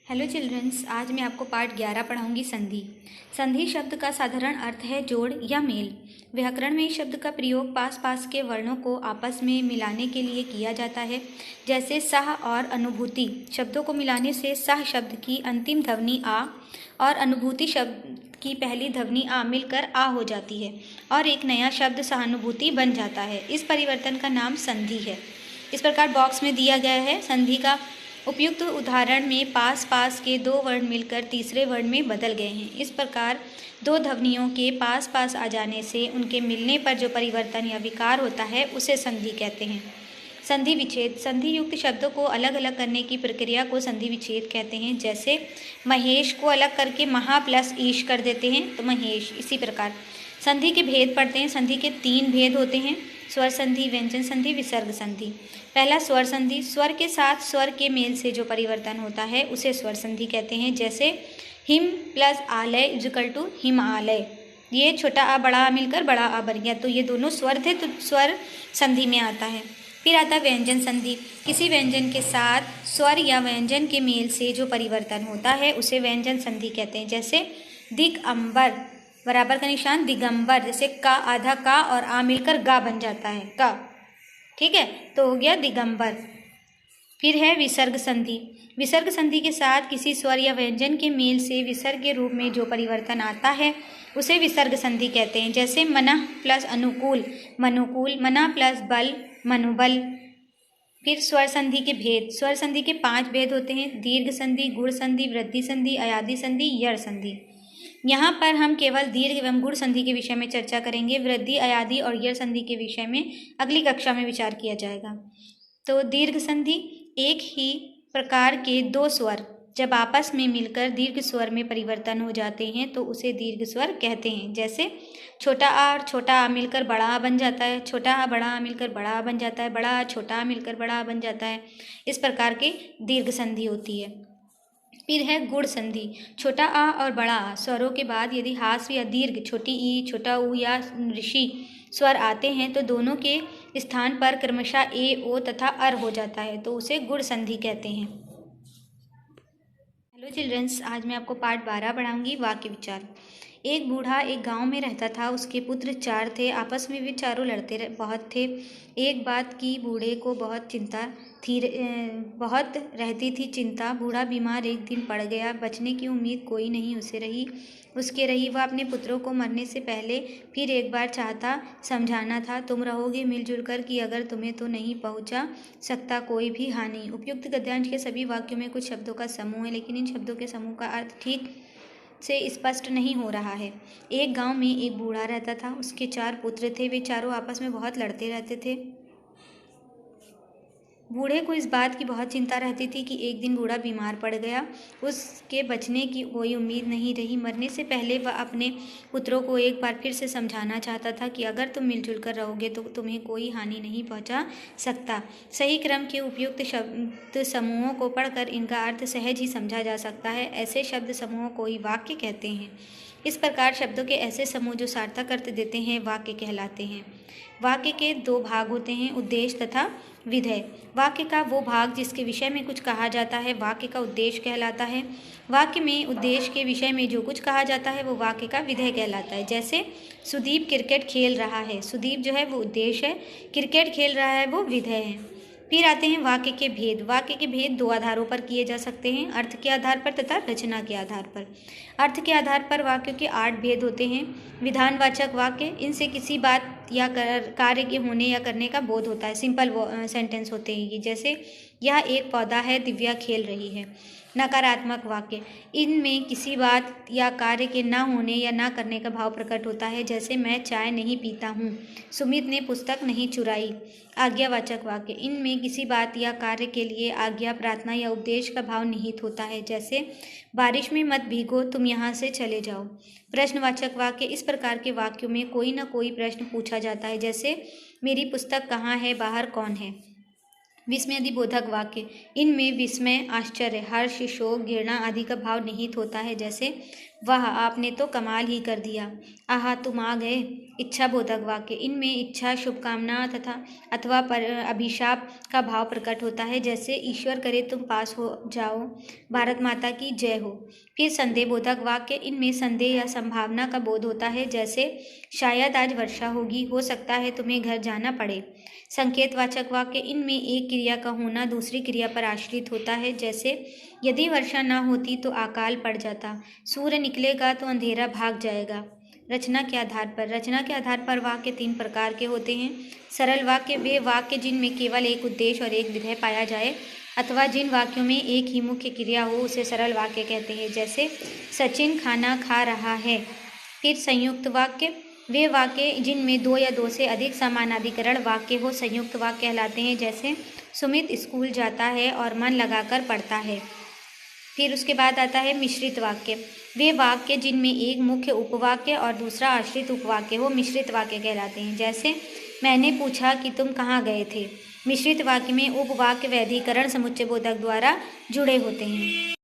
Hello children's, आज मैं आपको पाठ 11 पढ़ाऊंगी संधि। संधि शब्द का साधारण अर्थ है जोड़ या मेल। व्याकरण में इस शब्द का प्रयोग पास पास के वर्णों को आपस में मिलाने के लिए किया जाता है। जैसे सह और अनुभूति शब्दों को मिलाने से सह शब्द की अंतिम ध्वनि आ और अनुभूति शब्द की पहली ध्वनि आ मिलकर आ हो जाती है और एक नया शब्द सहानुभूति बन जाता है। इस परिवर्तन का नाम संधि है। इस प्रकार बॉक्स में दिया गया है। संधि का उपयुक्त उदाहरण में पास पास के दो वर्ण मिलकर तीसरे वर्ण में बदल गए हैं। इस प्रकार दो ध्वनियों के पास पास आ जाने से उनके मिलने पर जो परिवर्तन या विकार होता है उसे संधि कहते हैं। संधि विच्छेद संधि युक्त शब्दों को अलग अलग करने की प्रक्रिया को संधि विच्छेद कहते हैं। जैसे महेश को अलग करके महा प्लस ईश कर देते हैं तो महेश। इसी प्रकार संधि के भेद पढ़ते हैं। संधि के 3 भेद होते हैं: स्वर संधि, व्यंजन संधि, विसर्ग संधि। पहला स्वर संधि। स्वर के साथ स्वर के मेल से जो परिवर्तन होता है उसे स्वर संधि कहते हैं। जैसे हिम प्लस आलय इक्वल टू हिमालय। ये छोटा आ बड़ा आ मिलकर बड़ा आ बन गया, तो ये दोनों स्वर थे तो स्वर संधि में आता है। फिर आता व्यंजन संधि। किसी व्यंजन के साथ स्वर या व्यंजन के मेल से जो परिवर्तन होता है उसे व्यंजन संधि कहते हैं। जैसे दिगंबर बराबर का निशान दिगंबर, जैसे का आधा का और आ मिलकर गा बन जाता है का। ठीक है, तो हो गया दिगंबर। फिर है विसर्ग संधि। विसर्ग संधि के साथ किसी स्वर या व्यंजन के मेल से विसर्ग के रूप में जो परिवर्तन आता है उसे विसर्ग संधि कहते हैं। जैसे मनः प्लस अनुकूल मनुकूल, मना प्लस बल मनुबल। फिर स्वर संधि के भेद। स्वर संधि के 5 भेद होते हैं: दीर्घ संधि, गुण संधि, वृद्धि संधि, अयादि संधि, यड़ संधि। यहाँ पर हम केवल दीर्घ एवं गुण संधि के विषय में चर्चा करेंगे। वृद्धि, अयादि और यड़ संधि के विषय में अगली कक्षा में विचार किया जाएगा। तो दीर्घ संधि, एक ही प्रकार के 2 स्वर जब आपस में मिलकर दीर्घ स्वर में परिवर्तन हो जाते हैं तो उसे दीर्घ स्वर कहते हैं। जैसे छोटा आ और छोटा आ मिलकर बड़ा आ बन जाता है, छोटा आ बड़ा आ मिलकर बड़ा आ बन जाता है, बड़ा आ छोटा आ मिलकर बड़ा आ बन जाता है। इस प्रकार की दीर्घ संधि होती है। फिर है गुण संधि। छोटा आ और बड़ा आ स्वरों के बाद यदि हास्य या दीर्घ छोटी ई, छोटा ऊ या ऋषि स्वर आते हैं तो दोनों के स्थान पर क्रमशः ए, ओ तथा अर हो जाता है, तो उसे गुण संधि कहते हैं। हेलो चिल्ड्रंस, आज मैं आपको पाठ 12 पढ़ाऊंगी। वाक्य विचार। एक बूढ़ा एक गांव में रहता था। उसके पुत्र 4 थे। आपस में वे चारों लड़ते बहुत थे। एक बात की बूढ़े को बहुत रहती थी चिंता। बूढ़ा बीमार एक दिन पड़ गया। बचने की उम्मीद कोई नहीं उसके रही। वह अपने पुत्रों को मरने से पहले फिर एक बार चाहता समझाना था, तुम रहोगे मिलजुल कर कि अगर तुम्हें तो नहीं पहुंचा सकता कोई भी हानि। उपयुक्त गद्यांश के सभी वाक्यों में कुछ शब्दों का समूह है, लेकिन इन शब्दों के समूह का अर्थ ठीक से स्पष्ट नहीं हो रहा है। एक गांव में एक बूढ़ा रहता था। उसके 4 पुत्र थे। वे चारों आपस में बहुत लड़ते रहते थे। बूढ़े को इस बात की बहुत चिंता रहती थी कि एक दिन बूढ़ा बीमार पड़ गया। उसके बचने की कोई उम्मीद नहीं रही। मरने से पहले वह अपने पुत्रों को एक बार फिर से समझाना चाहता था कि अगर तुम मिलजुल कर रहोगे तो तुम्हें कोई हानि नहीं पहुंचा सकता। सही क्रम के उपयुक्त शब्द समूहों को पढ़कर इनका अर्थ सहज ही समझा जा सकता है। ऐसे शब्द समूहों को ही वाक्य कहते हैं। इस प्रकार शब्दों के ऐसे समूह जो सार्थक अर्थ देते हैं वाक्य कहलाते हैं। वाक्य के 2 भाग होते हैं: उद्देश्य तथा विधेय। वाक्य का वो भाग जिसके विषय में कुछ कहा जाता है वाक्य का उद्देश्य कहलाता है। वाक्य में उद्देश्य के विषय में जो कुछ कहा जाता है वो वाक्य का विधेय कहलाता है। जैसे सुदीप क्रिकेट खेल रहा है। सुदीप जो है वो उद्देश्य है, क्रिकेट खेल रहा है वो विधेय है। फिर आते हैं वाक्य के भेद। वाक्य के भेद 2 आधारों पर किए जा सकते हैं: अर्थ के आधार पर तथा रचना के आधार पर। अर्थ के आधार पर वाक्यों के 8 भेद होते हैं। विधानवाचक वाक्य, इनसे किसी बात या कार्य के होने या करने का बोध होता है। सिंपल सेंटेंस होते हैं ये। जैसे यह एक पौधा है, दिव्या खेल रही है। नकारात्मक वाक्य, इनमें किसी बात या कार्य के ना होने या ना करने का भाव प्रकट होता है। जैसे मैं चाय नहीं पीता हूँ, सुमित ने पुस्तक नहीं चुराई। आज्ञावाचक वाक्य, इनमें किसी बात या कार्य के लिए आज्ञा, प्रार्थना या उपदेश का भाव निहित होता है। जैसे बारिश में मत भीगो, तुम यहाँ से चले जाओ। प्रश्नवाचक वाक्य, इस प्रकार के वाक्यों में कोई न कोई प्रश्न पूछा जाता है। जैसे मेरी पुस्तक कहाँ है, बाहर कौन है। विस्मयादिबोधक वाक्य, इनमें विस्मय, आश्चर्य, हर्ष, शोक, घृणा आदि का भाव निहित होता है। जैसे वाह, आपने तो कमाल ही कर दिया। आहा, तुम आ गए। इच्छाबोधक वाक्य। इनमें इच्छा, शुभकामना तथा अथवा पर अभिशाप का भाव प्रकट होता है, जैसे ईश्वर करे तुम पास हो जाओ, भारत माता की जय हो। फिर संदेहबोधक वाक्य। इनमें संदेह या संभावना का बोध होता है, जैसे शायद आज वर्षा होगी, हो सकता है तुम्हें घर जाना पड़े। संकेतवाचक वाक्य। इनमें एक क्रिया का होना दूसरी क्रिया पर आश्रित होता है, जैसे यदि वर्षा न होती तो अकाल पड़ जाता, सूर्य निकलेगा तो अंधेरा भाग जाएगा। रचना के आधार पर। रचना के आधार पर वाक्य 3 प्रकार के होते हैं। सरल वाक्य। वे वाक्य जिनमें केवल एक उद्देश्य और एक विधेय पाया जाए, अथवा जिन वाक्यों में एक ही मुख्य क्रिया हो, उसे सरल वाक्य कहते हैं, जैसे सचिन खाना खा रहा है। फिर संयुक्त वाक्य। वे वाक्य जिनमें 2 या 2 से अधिक समानाधिकरण वाक्य हो, संयुक्त वाक्य कहलाते हैं, जैसे सुमित स्कूल जाता है और मन लगाकर पढ़ता है। फिर उसके बाद आता है मिश्रित वाक्य। वे वाक्य जिनमें एक मुख्य उपवाक्य और दूसरा आश्रित उपवाक्य हो, मिश्रित वाक्य कहलाते हैं, जैसे मैंने पूछा कि तुम कहाँ गए थे। मिश्रित वाक्य में उपवाक्य वैधिकरण समुच्चयबोधक द्वारा जुड़े होते हैं।